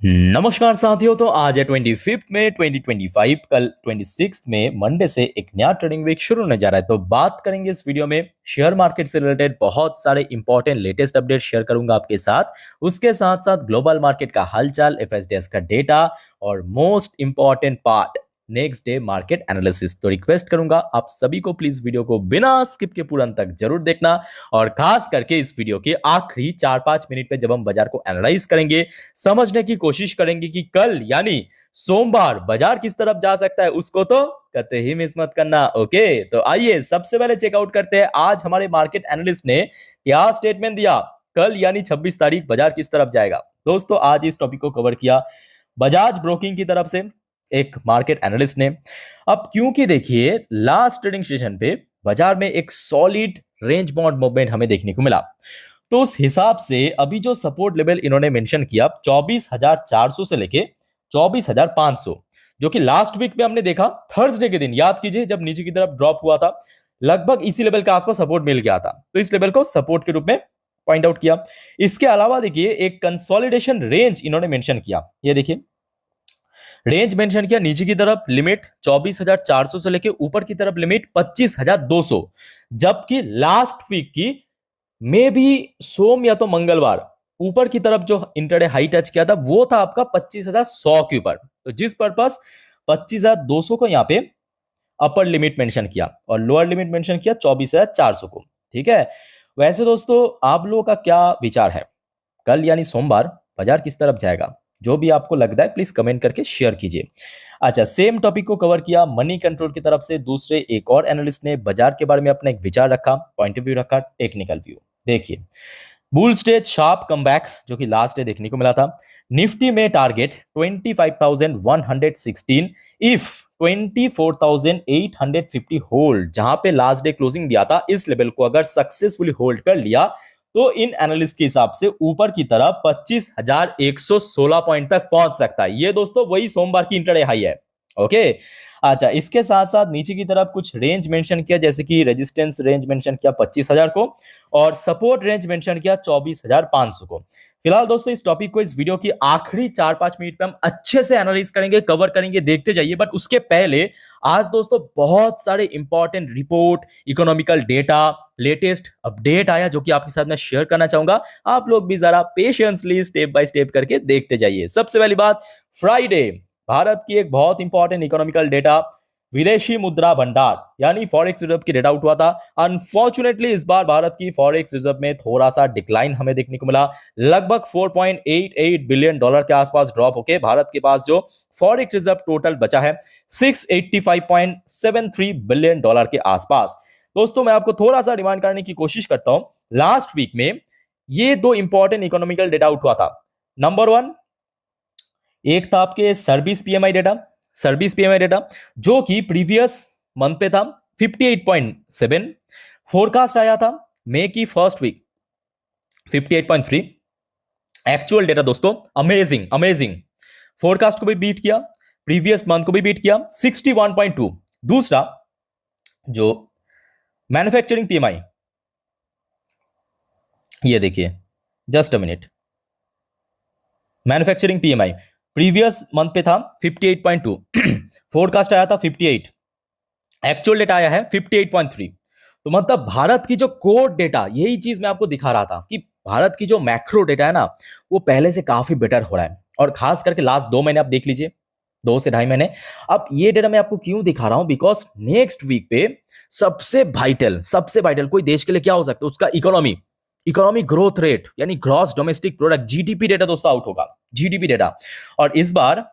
नमस्कार साथियों। तो आज है 25 में 2025, कल 26 में मंडे से एक नया ट्रेडिंग वीक शुरू होने जा रहा है। तो बात करेंगे इस वीडियो में शेयर मार्केट से रिलेटेड बहुत सारे इंपॉर्टेंट लेटेस्ट अपडेट शेयर करूंगा आपके साथ। उसके साथ साथ ग्लोबल मार्केट का हालचाल, एफएसडीएस का डेटा और most important part next day market analysis. तो रिक्वेस्ट करूंगा आप सभी को प्लीज वीडियो को बिना स्किप के पूरा अंत तक जरूर देखना, और खास करके इस वीडियो के आखिरी 4-5 मिनट में जब हम बाजार को एनालाइज करेंगे, समझने की कोशिश करेंगे कि कल यानी सोमवार बाजार किस तरफ जा सकता है, उसको तो कतई ही मिस मत करना। ओके, तो आइए सबसे पहले चेकआउट करते हैं आज हमारे मार्केट एनालिस्ट ने क्या स्टेटमेंट दिया। कल यानी 26 तारीख बाजार किस तरफ जाएगा। दोस्तों आज इस टॉपिक को कवर किया बजाज ब्रोकिंग की तरफ से एक मार्केट एनालिस्ट ने। अब क्योंकि देखिए लास्ट ट्रेडिंग सेशन पे बाजार में एक सॉलिड रेंज बाउंड मूवमेंट हमें देखने को मिला, तो उस हिसाब से अभी जो सपोर्ट लेवल इन्होंने मेंशन किया 24,400 से लेके 24,500, जो कि लास्ट वीक में हमने देखा थर्सडे के दिन, याद कीजिए जब नीचे की तरफ ड्रॉप हुआ था, लगभग इसी लेवल के आसपास सपोर्ट मिल गया था। तो इस लेवल को सपोर्ट के रूप में पॉइंट आउट किया। इसके अलावा देखिए एक कंसोलिडेशन रेंज इन्होंने मेंशन किया। ये देखिए रेंज मेंशन किया, नीचे की तरफ लिमिट 24,400 से लेके ऊपर की तरफ लिमिट 25,200, जबकि लास्ट वीक की मे भी सोम या तो मंगलवार ऊपर की तरफ जो इंटरडे हाई टच किया था वो था आपका 25,100 के ऊपर। तो जिस पर्पस 25,200 को यहां पे अपर लिमिट मेंशन किया और लोअर लिमिट मेंशन किया 24,400 को। ठीक है, वैसे दोस्तों आप लोगों का क्या विचार है, कल यानी सोमवार बाजार किस तरफ जाएगा? जो भी आपको लगता है प्लीज कमेंट करके शेयर कीजिए। अच्छा, सेम टॉपिक को कवर किया मनी कंट्रोल की तरफ से दूसरे एक और एनालिस्ट ने बाजार के बारे में अपना एक विचार रखा, पॉइंट ऑफ व्यू रखा, टेक्निकल व्यू। देखिए बुल स्टेज शार्प कमबैक जो कि लास्ट डे देखने को मिला था। निफ्टी में टारगेट 25,116 इफ 24,850 होल्ड, जहां पे लास्ट डे क्लोजिंग दिया था, इस लेवल को अगर सक्सेसफुली होल्ड कर लिया तो इन एनालिस्ट के हिसाब से ऊपर की तरफ 25,116 पॉइंट तक पहुंच सकता है। ये दोस्तों वही सोमवार की इंटरडे हाई है। ओके, अच्छा इसके साथ साथ नीचे की तरफ कुछ रेंज मेंशन किया, जैसे कि रेजिस्टेंस रेंज मेंशन किया 25,000 को और सपोर्ट रेंज मेंशन किया 24,500 को। फिलहाल दोस्तों इस टॉपिक को इस वीडियो की आखिरी 4-5 मिनट में हम अच्छे से एनालाइज करेंगे, कवर करेंगे, देखते जाइए। बट उसके पहले आज दोस्तों बहुत सारे important report, economical data, latest update आया जो कि आपके साथ मैं शेयर करना चाहूंगा। आप लोग भी जरा पेशेंसली स्टेप बाय स्टेप करके देखते जाइए। सबसे पहली बात, फ्राइडे भारत की एक बहुत इंपॉर्टेंट इकोनॉमिकल डेटा, विदेशी मुद्रा भंडार यानी फॉरेक्स रिजर्व की डेटा आउट हुआ था। अनफॉर्चुनेटली इस बार भारत की फॉरेक्स रिजर्व में थोड़ा सा डिक्लाइन हमें देखने को मिला, लगभग 4.88 बिलियन डॉलर के आसपास ड्रॉप होके भारत के पास जो फॉरेक्स रिजर्व टोटल बचा है 685.73 बिलियन डॉलर के आसपास। दोस्तों मैं आपको थोड़ा सा रिमाइंड करने की कोशिश करता हूं, लास्ट वीक में ये दो इंपॉर्टेंट इकोनॉमिकल डेटा आउट हुआ था। नंबर वन, एक था आपके service PMI data, service PMI data जो कि प्रीवियस मंथ पे था 58.7, फोरकास्ट आया था मई की फर्स्ट वीक 58.3। एक्चुअल डेटा दोस्तों अमेजिंग अमेजिंग, फोरकास्ट को भी बीट किया, प्रीवियस मंथ को भी बीट किया 61.2। दूसरा जो मैन्युफैक्चरिंग पीएमआई, ये देखिए just a minute, manufacturing PMI previous month पे था 58.2, फोरकास्ट आया था 58, एक्चुअल डेटा आया है 58.3। तो मतलब भारत की जो कोर डेटा, यही चीज मैं आपको दिखा रहा था कि भारत की जो मैक्रो डेटा है ना वो पहले से काफी बेटर हो रहा है, और खास करके लास्ट 2 महीने आप देख लीजिए, 2 से 2.5 महीने। अब ये डेटा मैं आपको क्यों दिखा रहा हूं, बिकॉज नेक्स्ट वीक पे सबसे वाइटल कोई देश के लिए क्या हो सकता है, उसका इकोनॉमी, इकोनॉमी ग्रोथ रेट यानी gross domestic product, GDP data दोस्तों आउट होगा, जीडीपी डेटा। और इस बार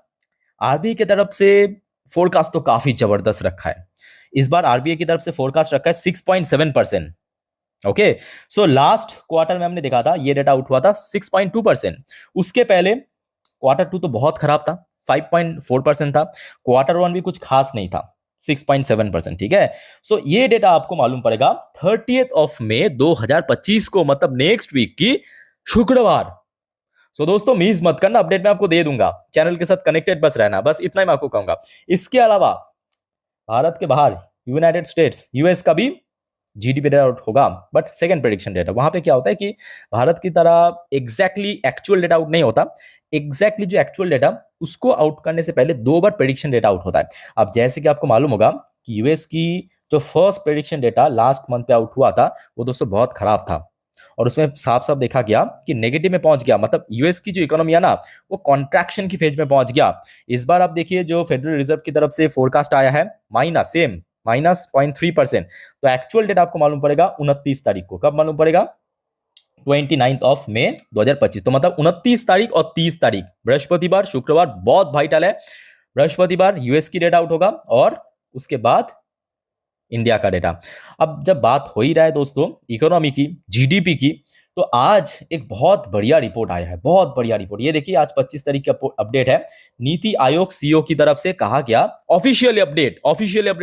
आरबीआई की तरफ से फोरकास्ट तो काफी जबरदस्त रखा है। इस बार आरबीआई की तरफ से फोरकास्ट रखा है 6.7%। ओके, सो लास्ट क्वार्टर में हमने देखा था ये डेटा आउट हुआ था 6.2%। उसके पहले क्वार्टर 2 तो बहुत खराब था, 5.4% था। क्वार्टर 1 भी कुछ खास नहीं था, 6.7%। ठीक है, सो ये डेटा आपको मालूम पड़ेगा 30 मई 2025 को, मतलब नेक्स्ट वीक की शुक्रवार। सो दोस्तों मिस मत करना, अपडेट मैं आपको दे दूंगा, चैनल के साथ कनेक्टेड बस रहना, बस इतना ही मैं आपको कहूंगा। इसके अलावा भारत के बाहर यूनाइटेड स्टेट्स, यूएस का भी जीडीपी डेटा आउट होगा, बट सेकंड प्रेडिक्शन डेटा, वहां पे क्या होता है कि भारत की तरह एग्जैक्टली एक्चुअल डेटा आउट नहीं होता। एग्जैक्टली जो एक्चुअल डेटा उसको आउट करने से पहले 2 बार प्रेडिक्शन डेटा आउट होता है। अब जैसे कि आपको मालूम होगा कि यूएस की जो first prediction data last month पे आउट हुआ था वो दोस्तों बहुत खराब था, और उसमें साफ साफ देखा गया कि नेगेटिव में पहुंच गया, मतलब यूएस की जो इकोनॉमी है ना वो कॉन्ट्रैक्शन की फेज में पहुंच गया। इस बार आप देखिए जो फेडरल रिजर्व की तरफ से फोरकास्ट आया है -0.3%। तो एक्चुअल डेट आपको मालूम पड़ेगा 29 तारीख को। कब मालूम पड़ेगा? 29 मई 2025। तो मतलब 29 तारीख और 30 तारीख, बृहस्पतिवार शुक्रवार, बहुत वाइटल है। बृहस्पतिवार यूएस की डेटा आउट होगा और उसके बाद इंडिया का डेटा। अब जब बात हो ही रहा है दोस्तों इकोनॉमी की, जीडीपी की, तो आज एक बहुत बढ़िया रिपोर्ट आया है, बहुत बढ़िया रिपोर्ट। ये देखिए आज 25 तारीख का अपडेट है। नीति आयोग सीईओ की तरफ से कहा गया, ऑफिशियली अपडेट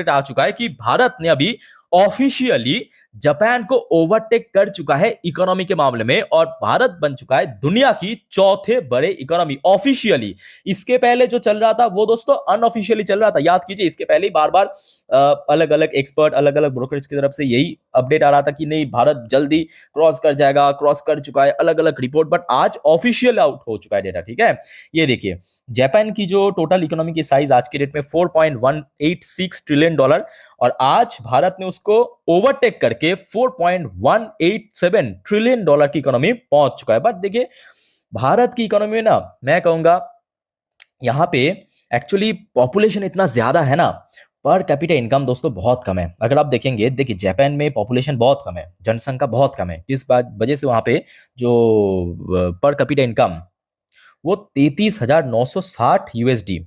आ चुका है कि भारत ने अभी ऑफिशियली जापान को ओवरटेक कर चुका है इकोनॉमी के मामले में, और भारत बन चुका है दुनिया की चौथे बड़े इकोनॉमी ऑफिशियली। इसके पहले जो चल रहा था वो दोस्तों अनऑफिशियली चल रहा था। याद कीजिए इसके पहले ही बार बार अलग अलग एक्सपर्ट, अलग अलग ब्रोकरेज की तरफ से यही अपडेट आ रहा था कि नहीं भारत जल्दी क्रॉस कर जाएगा, क्रॉस कर चुका है, अलग अलग रिपोर्ट, बट आज ऑफिशियल आउट हो चुका है डेटा। ठीक है, ये देखिए जापान की जो टोटल इकोनॉमी की साइज आज के डेट में $4.186 ट्रिलियन, और आज भारत ने उसको ओवरटेक करके $4.187 ट्रिलियन की इकोनॉमी पहुंच चुका है। बट देखिए भारत की इकोनॉमी में ना, मैं कहूंगा यहां पे एक्चुअली पॉपुलेशन इतना ज्यादा है ना, पर कैपिटा इनकम दोस्तों बहुत कम है। अगर आप देखेंगे, देखिए जापान में पॉपुलेशन बहुत कम है, जनसंख्या बहुत कम है, जिस वजह से वहां पे जो पर कैपिटा इनकम वो 33,960 यूएसडी,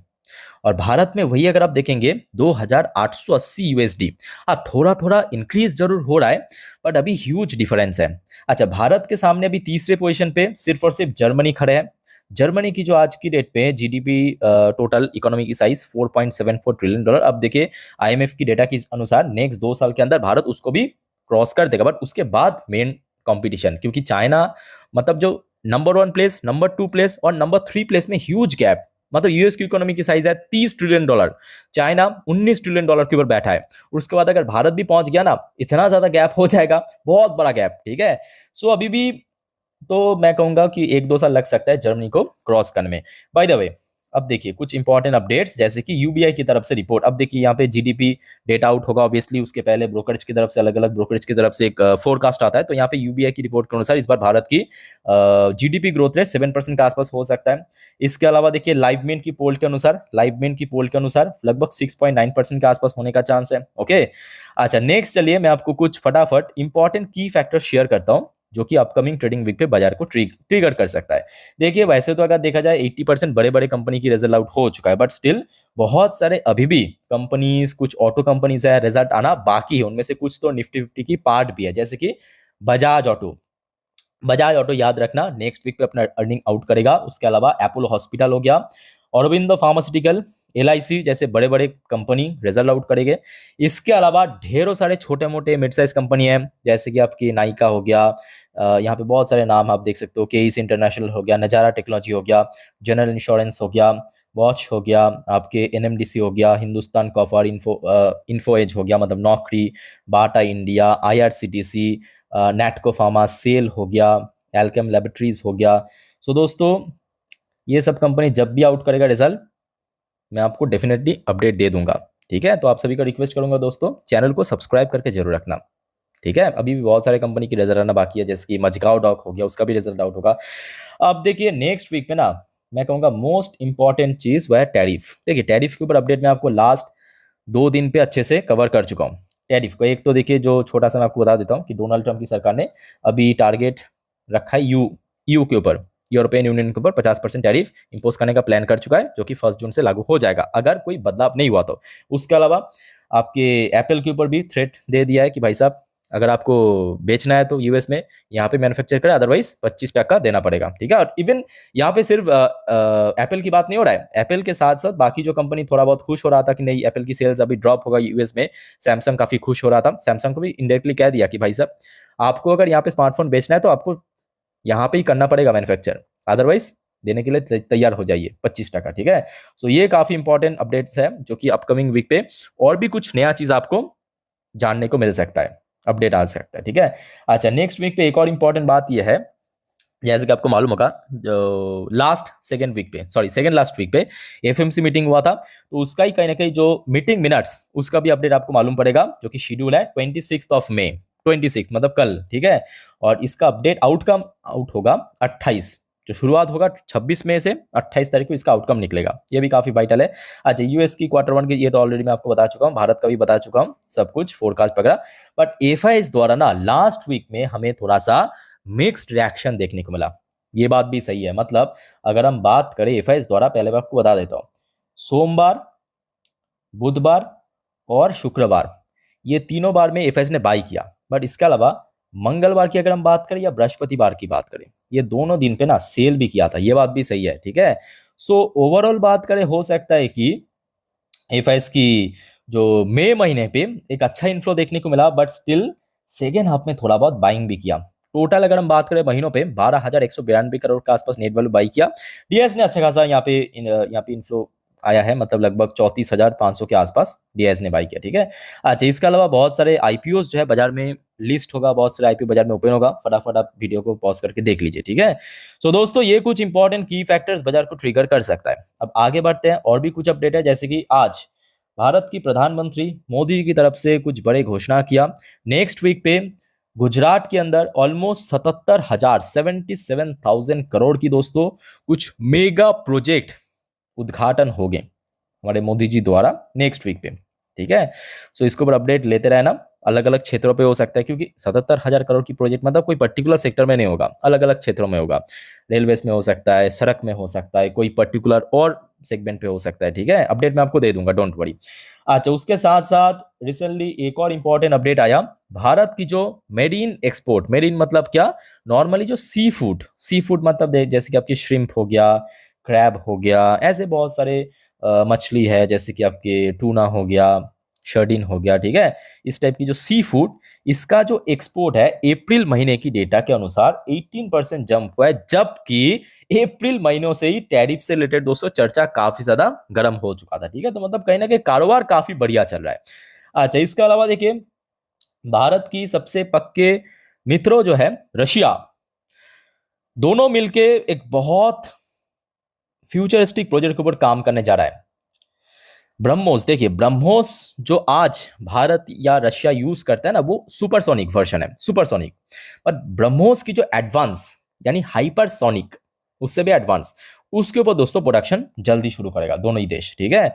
और भारत में वही अगर आप देखेंगे 2,880 यूएसडी। हाँ थोड़ा थोड़ा इंक्रीज जरूर हो रहा है, बट अभी ह्यूज डिफरेंस है। अच्छा, भारत के सामने अभी तीसरे पोजीशन पे सिर्फ और सिर्फ जर्मनी खड़े हैं। जर्मनी की जो आज की डेट पे जीडीपी टोटल इकोनॉमी की साइज $4.74 ट्रिलियन। अब देखिए आईएमएफ की डेटा के अनुसार नेक्स्ट 2 साल के अंदर भारत उसको भी क्रॉस कर देगा, बट उसके बाद मेन कंपटीशन, क्योंकि चाइना मतलब जो नंबर 1 प्लेस, नंबर 2 प्लेस और नंबर 3 प्लेस में ह्यूज गैप। मतलब यूएस की इकोनॉमी की साइज है $30 ट्रिलियन, चाइना $19 ट्रिलियन के ऊपर बैठा है। और उसके बाद अगर भारत भी पहुंच गया ना, इतना ज्यादा गैप हो जाएगा, बहुत बड़ा गैप। ठीक है, सो अभी भी तो मैं कहूंगा कि 1-2 साल लग सकता है जर्मनी को क्रॉस करने में। बाय द वे अब देखिए कुछ इंपॉर्टेंट अपडेट्स, जैसे कि यूबीआई की तरफ से रिपोर्ट। अब देखिए यहाँ पे जीडीपी डेटा आउट होगा ऑब्वियसली, उसके पहले ब्रोकरेज की तरफ से, अलग अलग ब्रोकरेज की तरफ से एक फोरकास्ट आता है। तो यहाँ पे यूबीआई की रिपोर्ट के अनुसार इस बार भारत की जीडीपी ग्रोथ रेट 7% के आसपास हो सकता है। इसके अलावा देखिए लाइवमिंट की पोल के अनुसार लगभग 6.9% के आसपास होने का चांस है। ओके, अच्छा नेक्स्ट चलिए मैं आपको कुछ फटाफट इंपॉर्टेंट की फैक्टर शेयर करता हूँ जो कि अपकमिंग ट्रेडिंग वीक पे बाजार को ट्रिगर कर सकता है। देखिए वैसे तो अगर देखा जाए 80% बड़े बड़े कंपनी की रिजल्ट आउट हो चुका है, बट स्टिल बहुत सारे अभी भी कंपनीज, कुछ ऑटो कंपनीज है रिजल्ट आना बाकी है। उनमें से कुछ तो निफ्टी 50 की पार्ट भी है, जैसे कि बजाज ऑटो याद रखना नेक्स्ट वीक पे अपना अर्निंग आउट करेगा। उसके अलावा अपोलो हॉस्पिटल हो गया, औरबिंदो फार्मास्यूटिकल, एलआईसी जैसे बड़े बड़े कंपनी रिजल्ट आउट करेंगे। इसके अलावा ढेरों सारे छोटे मोटे मिड साइज कंपनी है, जैसे कि आपकी नाइका हो गया, यहाँ पे बहुत सारे नाम आप देख सकते हो, केईस इंटरनेशनल हो गया, नजारा टेक्नोलॉजी हो गया, जनरल इंश्योरेंस हो गया, वॉच हो गया, आपके एनएमडीसी हो गया, हिंदुस्तान कॉपर, इन्फो एज हो गया मतलब नौकरी, Bata India, IRCTC, नेटको pharma, cell हो गया, एल्केम लेबोरेटरीज हो गया। सो दोस्तों ये सब कंपनी जब भी आउट करेगा रिजल्ट मैं आपको डेफिनेटली अपडेट दे दूंगा। ठीक है, तो आप सभी को रिक्वेस्ट करूंगा दोस्तों चैनल को सब्सक्राइब करके जरूर रखना। ठीक है, अभी भी बहुत सारे कंपनी की रिजल्ट आना बाकी है, जैसे कि मजगांव डॉक हो गया, उसका भी रिजल्ट आउट होगा। अब देखिए नेक्स्ट वीक में ना मैं कहूंगा मोस्ट इंपॉर्टेंट चीज वह है टैरिफ। देखिए टैरिफ के ऊपर अपडेट मैं आपको लास्ट 2 दिन पे अच्छे से कवर कर चुका हूँ। टैरिफ को एक तो देखिए जो छोटा सा मैं आपको बता देता हूँ कि डोनाल्ड ट्रंप की सरकार ने अभी टारगेट रखा है यू के ऊपर, यूरोपियन यूनियन के ऊपर 50% टैरिफ इंपोज करने का प्लान कर चुका है, जो कि 1 जून से लागू हो जाएगा अगर कोई बदलाव नहीं हुआ तो। उसके अलावा आपके एप्पल के ऊपर भी थ्रेट दे दिया है कि भाई साहब अगर आपको बेचना है तो यूएस में यहाँ पे मैन्युफैक्चर करें, अदरवाइज 25% देना पड़ेगा। ठीक है, और इवन यहाँ पे सिर्फ एप्पल की बात नहीं हो रहा है, एप्पल के साथ साथ बाकी जो कंपनी थोड़ा बहुत खुश हो रहा था कि नहीं एप्पल की सेल्स अभी ड्रॉप होगा यूएस में, सैमसंग काफी खुश हो रहा था। सैमसंग को भी इंडायरेक्टली कह दिया कि भाई साहब आपको अगर यहाँ पे स्मार्टफोन बेचना है तो आपको यहाँ पे ही करना पड़ेगा मैन्युफैक्चर, अदरवाइज देने के लिए तैयार हो जाइए 25%। ठीक है, सो ये काफी इंपॉर्टेंट अपडेट्स है जो कि अपकमिंग वीक पे और भी कुछ नया चीज आपको जानने को मिल सकता है। अपडेट आ सकता है, ठीक है। अच्छा, नेक्स्ट वीक पे एक और इंपॉर्टेंट बात यह है, जैसे कि आपको मालूम होगा, जो सेकेंड लास्ट वीक पे एफएमसी मीटिंग हुआ था, तो उसका ही कहीं ना कहीं जो मीटिंग मिनट्स, उसका भी अपडेट आपको मालूम पड़ेगा, जो कि शेड्यूल है 26 मई, 26 मतलब कल, ठीक है। और इसका अपडेट आउटकम आउट होगा 28, जो शुरुआत होगा 26 मई से 28 तारीख को इसका आउटकम निकलेगा, ये भी काफी वाइटल है। अच्छा, यूएस की क्वार्टर 1 की ये तो ऑलरेडी मैं आपको बता चुका हूँ, भारत का भी बता चुका हूँ, सब कुछ फोरकास्ट वगैरह। बट एफआईएस द्वारा ना लास्ट वीक में हमें थोड़ा सा मिक्स्ड रिएक्शन देखने को मिला, ये बात भी सही है। मतलब अगर हम बात करें एफआईएस द्वारा, पहले मैं आपको बता देता हूँ, सोमवार, बुधवार और शुक्रवार, ये तीनों बार में एफआईएस ने बाई किया। बट इसके अलावा मंगलवार की अगर हम बात करें या बृहस्पतिवार की बात करें, ये दोनों दिन पे ना सेल भी किया था, ये बात भी सही है, ठीक है। सो ओवरऑल बात करें, हो सकता है कि एफआईएस की जो मई महीने पे एक अच्छा इन्फ्लो देखने को मिला, बट स्टिल सेकेंड हाफ में थोड़ा बहुत बाइंग भी किया। टोटल अगर हम बात करें महीनों पे 12,192 करोड़ के आसपास नेट वैल्यू बाई किया। डीएस ने अच्छा खासा यहाँ पे इन्फ्लो आया है, मतलब लगभग 34,500 के आसपास डीएस ने बाई किया, ठीक है। अच्छा, इसके अलावा बहुत सारे आईपीओ जो है बाजार में लिस्ट होगा, बहुत सारे आईपीओ बाजार में ओपन होगा, फटाफट आप वीडियो को पॉज करके देख लीजिए, ठीक है। सो दोस्तों, ये कुछ इंपॉर्टेंट की फैक्टर्स बाजार को ट्रिगर कर सकता है। अब आगे बढ़ते हैं, और भी कुछ अपडेट है, जैसे कि आज भारत की प्रधानमंत्री मोदी जी की तरफ से कुछ बड़े घोषणा किया। नेक्स्ट वीक पे गुजरात के अंदर ऑलमोस्ट 77,000 करोड़ की दोस्तों कुछ मेगा प्रोजेक्ट उद्घाटन हो गए हमारे मोदी जी द्वारा नेक्स्ट वीक पे, ठीक है। सो इसके ऊपर अपडेट लेते रहना, अलग अलग क्षेत्रों पे हो सकता है, क्योंकि 77,000 करोड़ की प्रोजेक्ट मतलब कोई पर्टिकुलर सेक्टर में नहीं होगा, अलग अलग क्षेत्रों में होगा, रेलवेज में हो सकता है, सड़क में हो सकता है, कोई पर्टिकुलर और सेगमेंट पे हो सकता है, ठीक है। अपडेट मैं आपको दे दूंगा, डोंट वरी। अच्छा, उसके साथ साथ रिसेंटली एक और इंपॉर्टेंट अपडेट आया, भारत की जो मेरीन एक्सपोर्ट, मेरीन मतलब क्या, नॉर्मली जो सी फूड मतलब जैसे कि आपकी श्रिम्प हो गया, क्रैब हो गया, ऐसे बहुत सारे मछली है, जैसे कि आपके टूना हो गया, शर्डिन हो गया, ठीक है। इस टाइप की जो सी फूड, इसका जो एक्सपोर्ट है अप्रैल महीने की डेटा के अनुसार 18% जंप हुआ है, जबकि अप्रैल महीनों से ही टैरिफ से रिलेटेड दोस्तों चर्चा काफी ज्यादा गर्म हो चुका था, ठीक है। तो मतलब कहीं ना कहीं कारोबार काफी बढ़िया चल रहा है। अच्छा, इसके अलावा देखिए, भारत की सबसे पक्के मित्रों जो है रशिया, दोनों मिलके एक बहुत फ्यूचरिस्टिक प्रोजेक्ट के ऊपर काम करने जा रहा है। ब्रह्मोस, देखिए ब्रह्मोस जो आज भारत या रशिया यूज करता है ना, वो सुपरसोनिक वर्जन है, सुपरसोनिक। पर ब्रह्मोस की जो एडवांस यानी हाइपरसोनिक, उससे भी एडवांस, उसके ऊपर दोस्तों प्रोडक्शन जल्दी शुरू करेगा दोनों ही देश, ठीक है।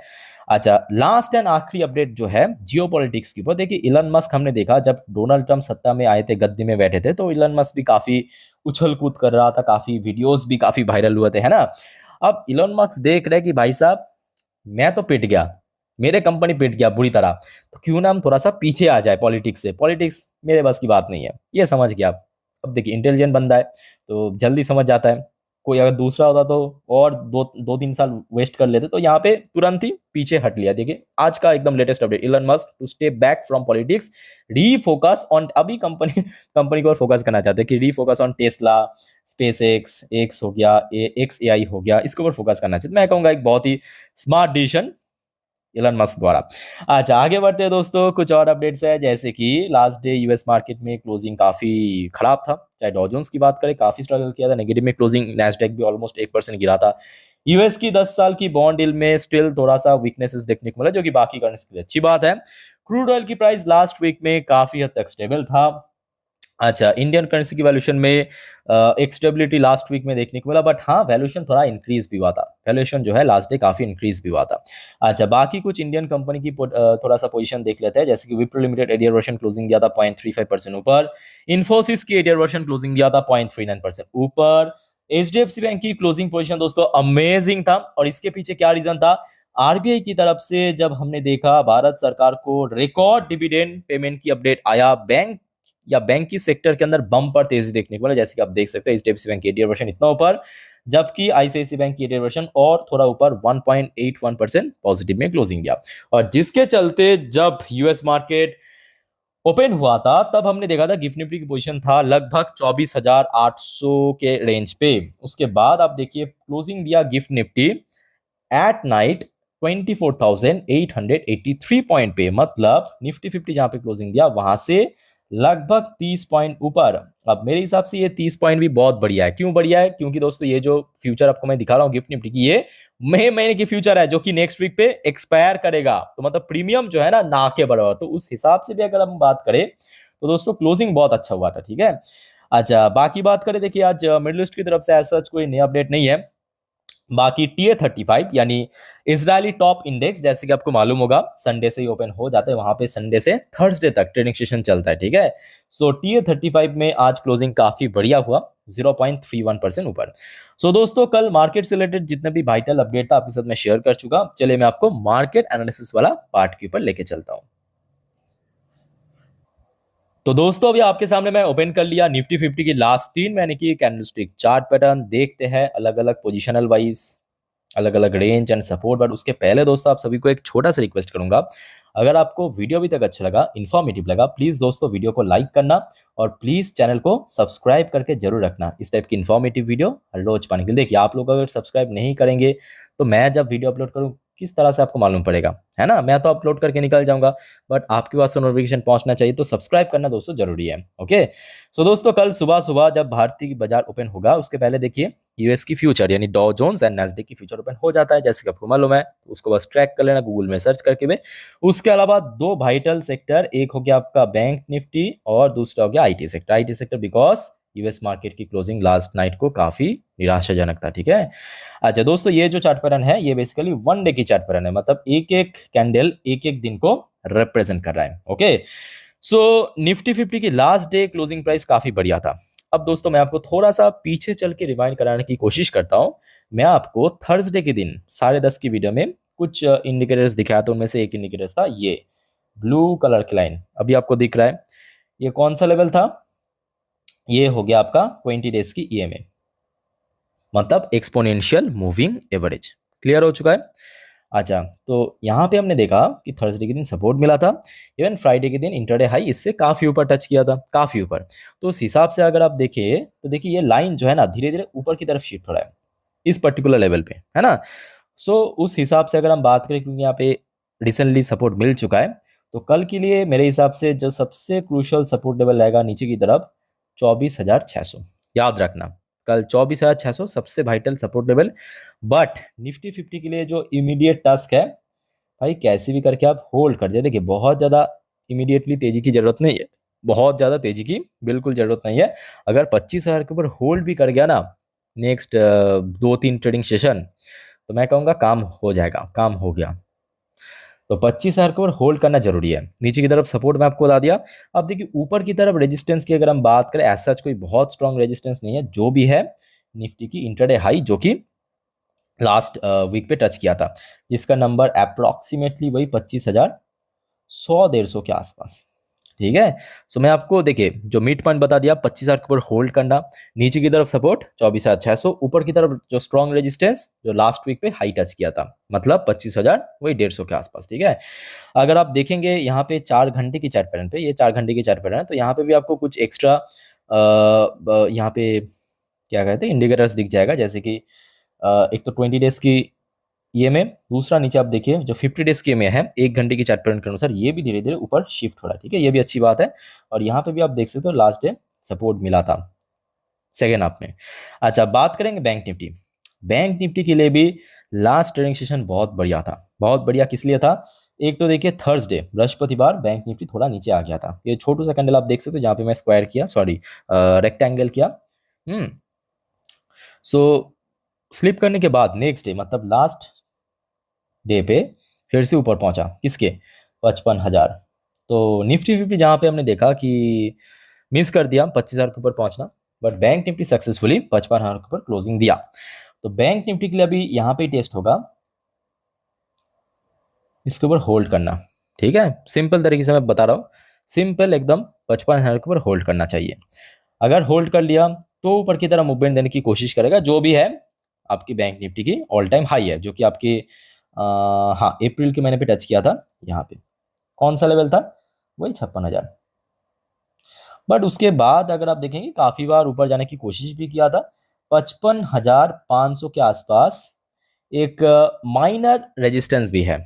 अच्छा, लास्ट एंड आखिरी अपडेट जो है जियोपॉलिटिक्स के ऊपर, देखिए इलन मस्क, हमने देखा जब डोनाल्ड ट्रंप सत्ता में आए थे, गद्दी में बैठे थे, तो इलन मस्क भी काफी उछल कूद कर रहा था, काफी वीडियोस भी काफी वायरल हुए थे, है ना। अब इलन मस्क देख रहे कि भाई साहब, मैं तो पिट गया, मेरे कंपनी पिट गया बुरी तरह, तो क्यों ना हम थोड़ा सा पीछे आ जाए पॉलिटिक्स से, पॉलिटिक्स मेरे बस की बात नहीं है, ये समझ गया। अब देखिए इंटेलिजेंट बंदा है, तो जल्दी समझ जाता है। कोई अगर दूसरा होता तो और दो तीन साल वेस्ट कर लेते, तो यहाँ पे तुरंत ही पीछे हट लिया। देखिए आज का एकदम latest update, Elon Musk to step back from politics, refocus on, अभी कंपनी को फोकस करना चाहते हैं कि refocus on Tesla, SpaceX हो गया, एक्स एआई हो गया, इसके ऊपर फोकस करना चाहिए। मैं कहूंगा एक बहुत ही स्मार्ट डिसीजन इलन मस्क द्वारा। अच्छा, आगे बढ़ते हैं दोस्तों, कुछ और अपडेट्स है, जैसे कि लास्ट डे यूएस मार्केट में क्लोजिंग काफी खराब था। चाहे डॉ जोन्स की बात करें, काफी स्ट्रगल किया था, नेगेटिव में क्लोजिंग, नैस्डैक भी ऑलमोस्ट 1% गिरा था। यूएस की 10 साल की बॉन्ड डील में स्टिल थोड़ा सा वीकनेसेस देखने को मिला, जो कि बाकी करेंसी के लिए अच्छी बात है। क्रूड ऑयल की प्राइस लास्ट वीक में काफी हद तक स्टेबल था। अच्छा, इंडियन करेंसी की वैल्यूएशन में एक स्टेबिलिटी लास्ट वीक में देखने को मिला, बट हाँ वैल्यूएशन थोड़ा इंक्रीज भी हुआ था, वैल्यूएशन जो है लास्ट डे काफी इंक्रीज भी हुआ था। अच्छा, बाकी कुछ इंडियन कंपनी की थोड़ा सा पोजीशन देख लेते हैं, जैसे कि Wipro limited adhere version closing दिया था 0.35% ऊपर, इन्फोसिस की एडियर वर्शन क्लोजिंग दिया था 0.39% ऊपर। एचडीएफसी बैंक की क्लोजिंग पोजीशन दोस्तों अमेजिंग था, और इसके पीछे क्या रीजन था, आरबीआई की तरफ से जब हमने देखा भारत सरकार को रिकॉर्ड डिविडेंड पेमेंट की अपडेट आया, बैंक या बैंक की सेक्टर के अंदर बम पर तेजी देखने को मिला, जैसे कि आप देख सकते हैं एचडीएफसी बैंक की एडियर वर्शन इतना ऊपर, जबकि आईसीआईसी बैंक की एडियर वर्शन और थोड़ा ऊपर 1.81% पॉजिटिव में क्लोजिंग गया। और जिसके चलते जब यूएस मार्केट ओपन हुआ था, तब हमने देखा था गिफ्ट निफ्टी की पोजीशन था लगभग 24,800 के रेंज पे। उसके बाद आप देखिए क्लोजिंग दिया gift Nifty at night 24,883 point पे, मतलब निफ्टी 50 जहां पे क्लोजिंग दिया, वहां से लगभग 30 पॉइंट ऊपर। अब मेरे हिसाब से ये 30 पॉइंट भी बहुत बढ़िया है। क्यों बढ़िया है? क्योंकि दोस्तों ये जो फ्यूचर आपको मैं दिखा रहा हूँ गिफ्ट निफ्टी की, ये मई महीने की फ्यूचर है जो कि नेक्स्ट वीक पे एक्सपायर करेगा। तो मतलब प्रीमियम जो है ना के बराबर। तो उस हिसाब से भी अगर हम बात करें तो दोस्तों क्लोजिंग बहुत अच्छा हुआ था। ठीक है, अच्छा बाकी बात करें, देखिए आज मिडिल ईस्ट की तरफ से ऐसा कोई नया अपडेट नहीं है। बाकी TA-35 यानी इजरायली टॉप इंडेक्स, जैसे कि आपको मालूम होगा संडे से ही ओपन हो जाता है, वहां पे संडे से थर्सडे तक ट्रेडिंग सेशन चलता है। ठीक है, सो TA-35 में आज क्लोजिंग काफी बढ़िया हुआ, 0.31% ऊपर। सो दोस्तों कल मार्केट से रिलेटेड जितने भी वाइटल अपडेट था आपके साथ मैं शेयर कर चुका। चलिए मैं आपको मार्केट एनालिसिस वाला पार्ट के ऊपर लेके चलता हूँ। तो दोस्तों अभी आपके सामने मैं ओपन कर लिया निफ्टी 50 की लास्ट 3 महीने की कैंडलस्टिक चार्ट पैटर्न। देखते हैं अलग अलग पोजिशनल वाइज, अलग अलग रेंज एंड सपोर्ट। बट उसके पहले दोस्तों आप सभी को एक छोटा सा रिक्वेस्ट करूंगा, अगर आपको वीडियो अभी तक अच्छा लगा, इन्फॉर्मेटिव लगा, प्लीज दोस्तों वीडियो को लाइक करना और प्लीज चैनल को सब्सक्राइब करके जरूर रखना इस टाइप की इन्फॉर्मेटिव वीडियो हर रोज पाने के लिए। देखिए आप लोग अगर सब्सक्राइब नहीं करेंगे तो मैं जब वीडियो अपलोड करूँ किस तरह से आपको मालूम पड़ेगा, है ना? मैं तो अपलोड करके निकल जाऊंगा, बट आपके पास तो नोटिफिकेशन पहुंचना चाहिए, तो सब्सक्राइब करना दोस्तों जरूरी है। ओके, सो दोस्तों कल सुबह सुबह जब भारतीय बाजार ओपन होगा उसके पहले देखिए यूएस की फ्यूचर यानी डॉ जोन्स एंड नैस्डैक की फ्यूचर ओपन हो जाता है, जैसे कि आपको मालूम है। तो उसको बस ट्रैक कर लेना गूगल में सर्च करके भी। उसके अलावा दो वाइटल सेक्टर, एक हो गया आपका बैंक निफ्टी और दूसरा हो गया IT sector. IT sector because US market की क्लोजिंग लास्ट नाइट को काफी निराशाजनक था। ठीक है, अच्छा दोस्तों ये जो चार्ट पैटर्न है ये बेसिकली 1 डे की चार्ट पैटर्न है, मतलब एक एक कैंडल एक एक दिन को रिप्रेजेंट कर रहा है। ओके, सो निफ्टी 50 की लास्ट डे क्लोजिंग प्राइस काफी बढ़िया था। अब दोस्तों मैं आपको थोड़ा सा पीछे चल के रिवाइंड कराने की कोशिश करता हूं। मैं आपको थर्सडे के दिन 10:30 की वीडियो में कुछ इंडिकेटर्स दिखाया था, उनमें से एक इंडिकेटर्स था ये ब्लू कलर की लाइन, अभी आपको दिख रहा है। ये कौन सा लेवल था? ये हो गया आपका 20 डेज की EMA, मतलब एक्सपोनेंशियल मूविंग एवरेज। क्लियर हो चुका है? अच्छा, तो यहाँ पे हमने देखा कि थर्सडे के दिन सपोर्ट मिला था, इवन फ्राइडे के दिन इंटरडे हाई इससे काफी ऊपर टच किया था, काफी ऊपर। तो उस हिसाब से अगर आप देखिए तो देखिए ये लाइन जो है ना धीरे धीरे ऊपर की तरफ शिफ्ट हो रहा है इस पर्टिकुलर लेवल पे, है ना? सो उस हिसाब से अगर हम बात करें, क्योंकि यहाँ पे रिसेंटली सपोर्ट मिल चुका है, तो कल के लिए मेरे हिसाब से जो सबसे क्रूशियल सपोर्ट लेवल रहेगा नीचे की तरफ 24,600। याद रखना कल 24,600 सबसे vital support level. But Nifty 50 के लिए जो इमीडिएट टास्क है भाई, कैसे भी करके आप होल्ड कर जाए। देखिए बहुत ज़्यादा इमीडिएटली तेजी की जरूरत नहीं है, बहुत ज़्यादा तेजी की बिल्कुल जरूरत नहीं है। अगर 25,000 के ऊपर होल्ड भी कर गया ना नेक्स्ट 2-3 ट्रेडिंग सेशन, तो मैं कहूँगा काम हो जाएगा, काम हो गया। तो 25,000 के ऊपर होल्ड करना जरूरी है। नीचे की तरफ सपोर्ट मैं आपको बता दिया। अब देखिए ऊपर की तरफ रेजिस्टेंस की अगर हम बात करें, ऐसा कोई बहुत स्ट्रॉन्ग रेजिस्टेंस नहीं है। जो भी है निफ्टी की इंटरडे हाई जो कि लास्ट वीक पे टच किया था, जिसका नंबर अप्रोक्सीमेटली वही 25,100-150 के आसपास। ठीक है, सो मैं आपको देखिए जो मिड पॉइंट बता दिया 25,000 के ऊपर होल्ड करना, नीचे की तरफ सपोर्ट 24,600, ऊपर की तरफ जो स्ट्रॉन्ग रेजिस्टेंस जो लास्ट वीक पे हाई टच किया था, मतलब 25,000 वही 150 के आसपास। ठीक है, अगर आप देखेंगे यहाँ पे 4 घंटे की चार्ट पैटर्न पे, ये 4 घंटे की चार्ट पैटर्न है, तो यहाँ पे भी आपको कुछ एक्स्ट्रा यहाँ पे क्या कहते हैं इंडिकेटर्स दिख जाएगा, जैसे कि एक तो 20 डेज की EMA, दूसरा नीचे आप देखिए जो 50 डेज की EMA है 1 घंटे की चार्ट पैटर्न के अनुसार, ये भी धीरे धीरे ऊपर शिफ्ट हो रहा है। ठीक है, ये भी अच्छी बात है। और यहाँ पे भी आप देख सकते हो लास्ट डे सपोर्ट मिला था सेकेंड हाफ में। अच्छा बात करेंगे बैंक निफ्टी। बैंक निफ्टी के लिए भी लास्ट ट्रेडिंग सेशन बहुत बढ़िया था। बहुत बढ़िया किस लिए था? एक तो देखिए थर्सडे बृहस्पतिवार बैंक निफ्टी थोड़ा नीचे आ गया था। ये छोटू सा कैंडल आप देख सकते हो जहाँ पे मैं स्क्वायर किया, सॉरी रेक्टेंगल किया। सो स्लिप करने के बाद नेक्स्ट डे मतलब लास्ट डे पे फिर से ऊपर पहुंचा किसके? 55,000। तो निफ्टी 50 जहाँ पे हमने देखा कि मिस कर दिया 25,000 के ऊपर पहुंचना, बट बैंक निफ्टी सक्सेसफुली 55,000 के ऊपर क्लोजिंग दिया। तो बैंक निफ्टी के लिए अभी यहाँ पे टेस्ट होगा इसके ऊपर होल्ड करना। ठीक है, सिंपल तरीके से मैं बता रहा हूँ, सिंपल एकदम 55,000 के ऊपर होल्ड करना चाहिए। अगर होल्ड कर लिया तो ऊपर की तरफ मूवमेंट देने की कोशिश करेगा, जो भी है आपकी बैंक निफ्टी की ऑल टाइम हाई है, जो कि आपकी हाँ अप्रैल के महीने पे टच किया था। यहाँ पे कौन सा लेवल था? वही 56,000। बट उसके बाद अगर आप देखेंगे काफी बार ऊपर जाने की कोशिश भी किया था। 55,500 के आसपास एक माइनर रेजिस्टेंस भी है,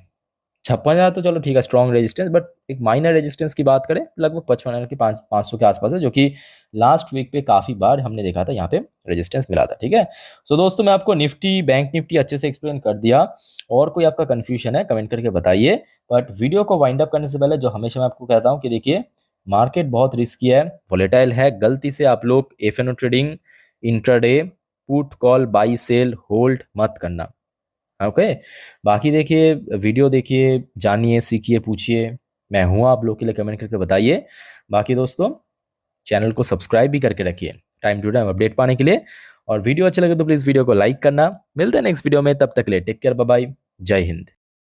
56,000 तो चलो ठीक है, स्ट्रॉन्ग रेजिस्टेंस, बट एक माइनर रेजिस्टेंस की बात करें लगभग 55,000 के 500 के आसपास है, जो कि लास्ट वीक पे काफ़ी बार हमने देखा था यहाँ पे रेजिस्टेंस मिला था। ठीक है, सो दोस्तों मैं आपको निफ्टी बैंक निफ्टी अच्छे से एक्सप्लेन कर दिया, और कोई आपका कन्फ्यूजन है कमेंट करके बताइए। बट वीडियो को वाइंड अप करने से पहले जो हमेशा मैं आपको कहता हूँ कि देखिए, मार्केट बहुत रिस्की है, वोलेटाइल है, गलती से आप लोग FNO trading, intraday, put call, buy sell, hold मत करना। ओके, बाकी देखिए, वीडियो देखिए, जानिए, सीखिए, पूछिए, मैं हूँ आप लोग के लिए, कमेंट करके बताइए। बाकी दोस्तों चैनल को सब्सक्राइब भी करके रखिए टाइम टू टाइम अपडेट पाने के लिए, और वीडियो अच्छा लगे तो प्लीज़ वीडियो को लाइक करना। मिलते हैं नेक्स्ट वीडियो में, तब तक के लिए टेक केयर, बाय बाय, जय हिंद।